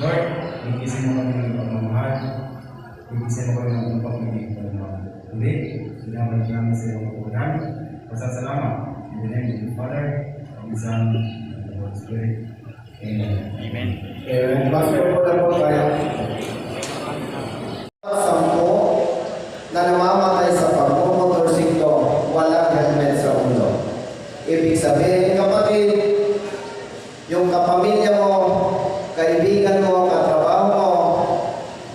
Lord, bigkisin mo kami ng pagmamahal, bigkisin mo kami ng pagmamahal. Hindi, pinabalik namin sa iyong kapunan. Pasasalamat. In the name of the Father, of the Son, and of the Holy Spirit. Amen. Amen. Pastor po na po tayo. Sampo na namamatay sa pagmumotorsiklo, walang helmet sa ulo. Ibig sabihin, kapatid, yung kapamilya mo, kaibigan mo, katrabaho mo,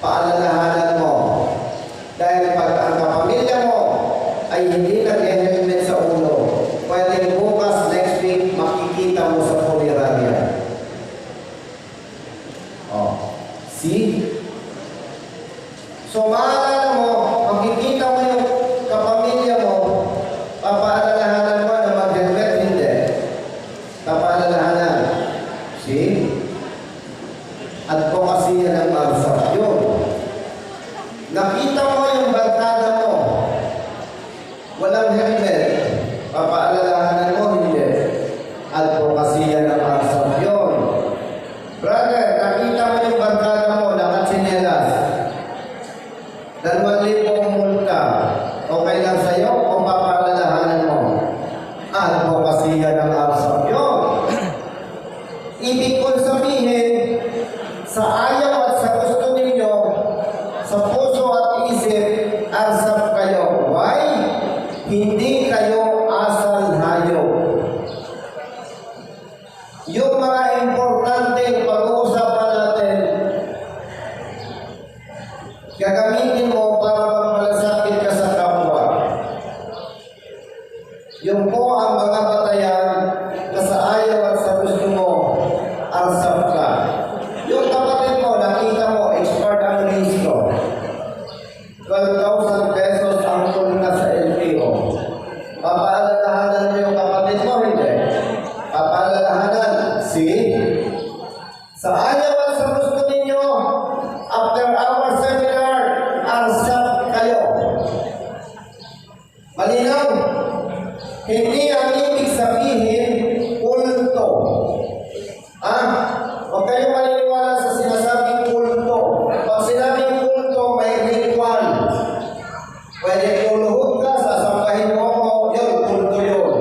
paalalahanan mo. Dahil pag ang kapamilya mo ay hindi nag-helmet sa ulo, pwedeng bukas, next week, makikita mo sa punerarya. Oh, see? So, maalala mo, makikita mo yung kapamilya mo, papaalalahanan mo na mag-helmet, hindi. Papaalalahanan. See? Advocacy yan ang marsap. Yun. Nakita mo yung barkada mo, walang helmet, papaalalahanan mo, hindi. Advocacy yan ang marsap. Yun. Brother, nakita mo yung barkada mo, nakatsinelas. 2,000 ang multa. Okay lang sa'yo o papaalalahanan mo? Advocacy yan ang marsap. Yun. Ibig kong sabihin, sa ayaw at sa gusto ninyo, sa puso at isip, asap kayo. Why? Hindi kayo asal hayop. Yung mga importante pag-uusapan natin, gagamitin mo para magmalasakit ka sa kapwa. Yung po ang mga batayan na sa ayaw at sa gusto mo, asap ka. Yung kapatid mo, nakita mo, expert ang listo. 12,000 pesos ang tulna sa LTO. Papaalalahanan mo yung kapatid mo, hindi? Papaalalahanan. See? Sa ayaw at sa gusto ninyo, after our seminar, asap kayo. Malinaw? Hindi ang ibig sabihin, kulto. Huwag kayong maniniwala sa sinasabing kulto. Pag sinabing kulto, may ritual. Pwede luluhod ka, sasambahin mo ako, yun, kulto yun.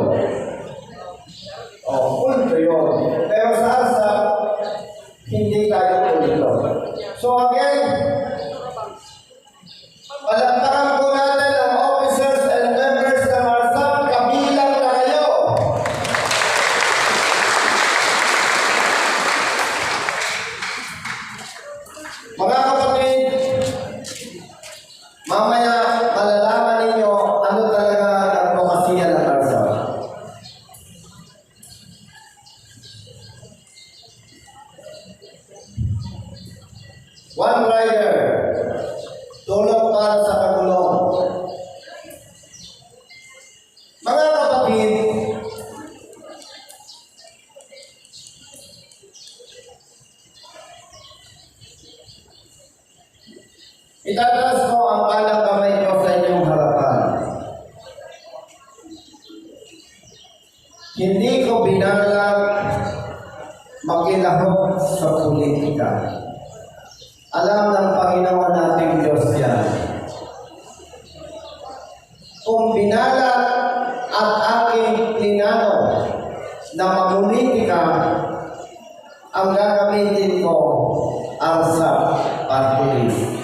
Kulto yun. Pero sa asap, hindi tayo kulto. So again, palakpakan po natin ang officers and members ng ARSAP, kabilang na kayo. Mga kapatid, mamaya malalaman ninyo ano talaga ang advokasya ng ARSAP. One rider, tulong para sa pagulong. Mga kapatid, itataas ko ang kanang kamay ko sa inyong harapan. Hindi ko binalag makilahok sa politika. Alam ng Panginoon nating Diyos yan. Kung binalag at aking tinanong na mapolitika, ang gagamitin ko ARSAP Party List.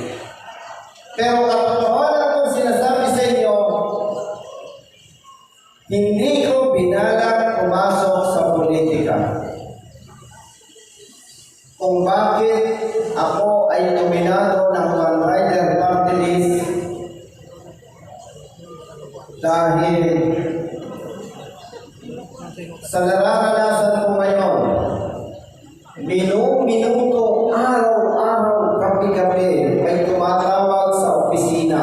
Pero katotohanan kong sinasabi sa inyo, hindi ko binalag pumasok sa politika. Kung bakit ako ay nominado ng One Rider Party List, dahil sa nararanasan ko ngayon, minuto, araw-araw, gabi-gabi, may tumatawag sa opisina,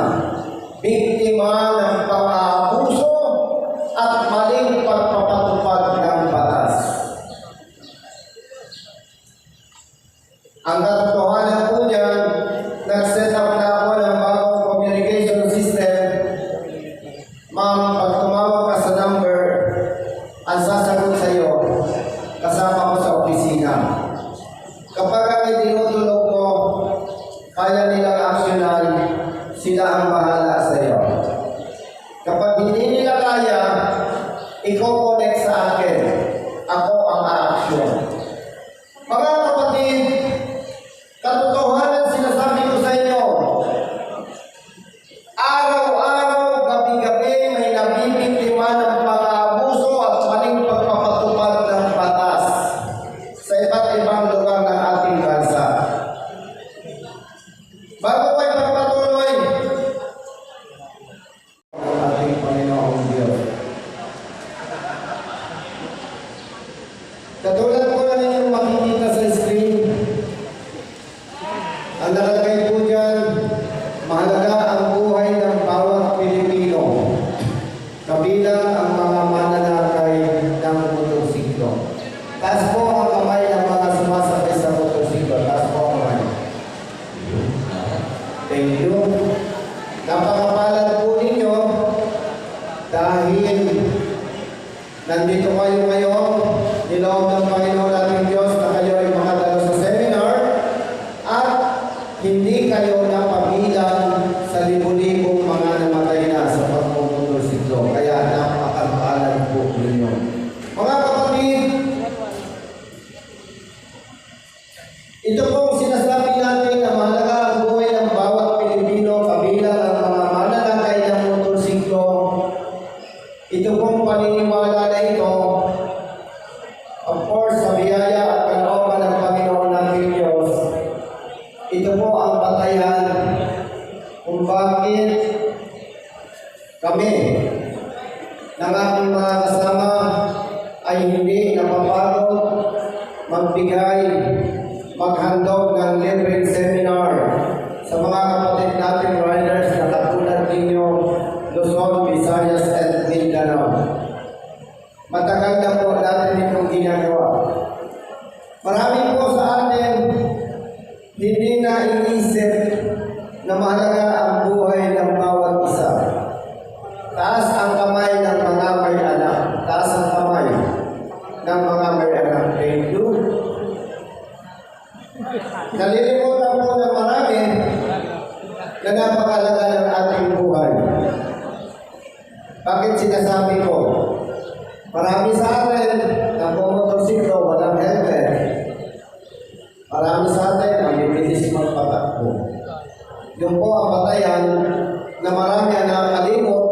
biktima ng pang-aabuso at maling pagpapatupad ng batas. Ang katotohanan po niyan, nag-set up na ako ng bagong communication system. Ma'am, pag tumawag ka sa number, ang sasagot sa iyo, kasama ko sa opisina. Kapag ang itinutulong kaya nilang aksyonan, sila ang bahala sa iyo. Kapag hindi nila kaya, i-connect sa akin. Ako ang aaksyon. Mga kapatid, katotohanan sinasabi ko sa inyo, araw-araw, gabi-gabi, may nabibiktima ng pag-aabuso at maling pagpapatupad ng batas sa iba't ibang lugar ng ating bansa. Bago ko ipagpatuloy, ang ating Panginoong Diyos. Katulad po na ninyong makikita sa screen, ang nakalagay po dyan, mahalaga ang buhay ng bawat Pilipino, kabilang ang mga mananakay ng motorsiklo. Taas po ang kamay ng mga sumasakay sa motorsiklo. Taas po ang kamay. Thank you. Napakapalad po ninyo dahil nandito kayo ngayon, niloob ng Panginoon nating Diyos na kayo ay makadalo sa seminar at hindi kayo napabilang sa libo-libong mga namatay na sa pagmumotorsiklo. Kaya napakapalad po ninyo. Mga kapatid, ito pong sinasabi natin na mahalaga ang buhay ng bawat Pilipino, kabilang ang mga mananakay ng motorsiklo. Ito pong paniniwala na ito, of course, sa biyaya at kalooban ng Panginoon nating Diyos, ito po ang batayan kung bakit kami ng aking mga kasama ay hindi napapagod magbigay, maghandog ng libreng seminar sa mga kapatid nating riders na katulad ninyo, Luzon, Visayas, at Mindanao. Matagal na po natin itong ginagawa. Marami po sa atin hindi na inisip na mahalaga ang buhay ng bawat isa. Taas ang kamay ng mga may anak. Taas ang kamay ng mga may anak. Thank you. Nalilimutan po na marami na napakalaga ng ating buhay. Bakit sinasabi ko? Marami sa atin na pumotorsiklo, walang helmet. Marami sa atin ang bibilis magpatakbo. Yung po ang batayan na marami ang nakakalimot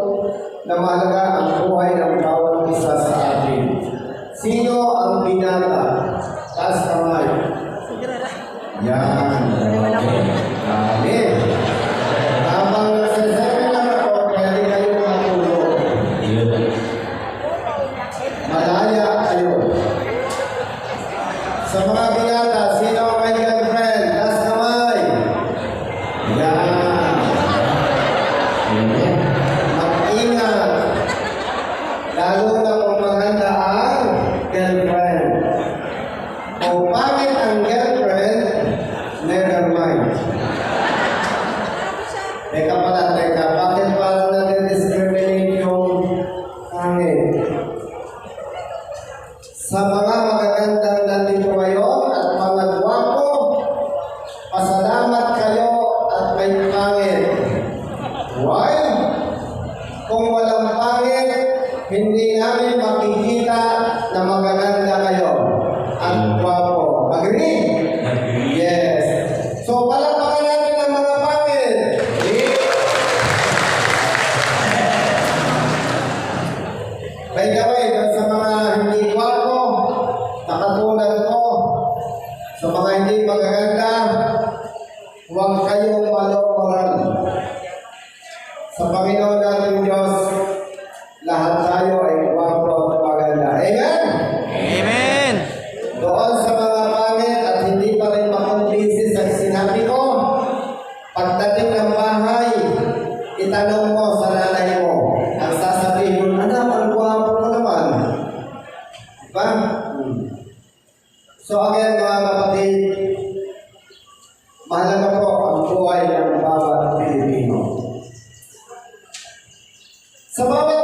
na mahalaga ang buhay ng bawat isa sa atin. Sino ang binata? Taas kamay. Yan. Amen. Habang nasa seminar ako, pwede kayo matulog. Malaya kayo. Sa mga binata, sino ang may girlfriend? Taas kamay. Yan. Mag-ingat. Lalo na kung maganda ang girlfriend. Kung pangit ang girlfriend, never mind. Teka pala, bakit parang na-discriminate yung pangit? Sa mga magagandang nandito ngayon at mga gwapo, pasalamat kayo at may pangit. Why? Kung walang pangit, hindi namin makikita na magaganda kayo at gwapo. Agree? Yes. So, palakpakan natin ang mga pangit. By the way, sa mga hindi gwapo, nakatulad ko, sa mga hindi magaganda, huwag kayong malokoran. Sa Panginoon natin Diyos, lahat tayo ay gwapo at maganda. Amen? Amen. Doon sa mga pangit at hindi pa rin makumbinsi sa sinabi ko, pagdating ng bahay, itanong mo sa nanay mo. Ang sasabihin mo, anak, ang gwapo mo naman. Diba? So again, mga kapatid, mahalaga po ang buhay ng bawat Pilipino. Sa bawat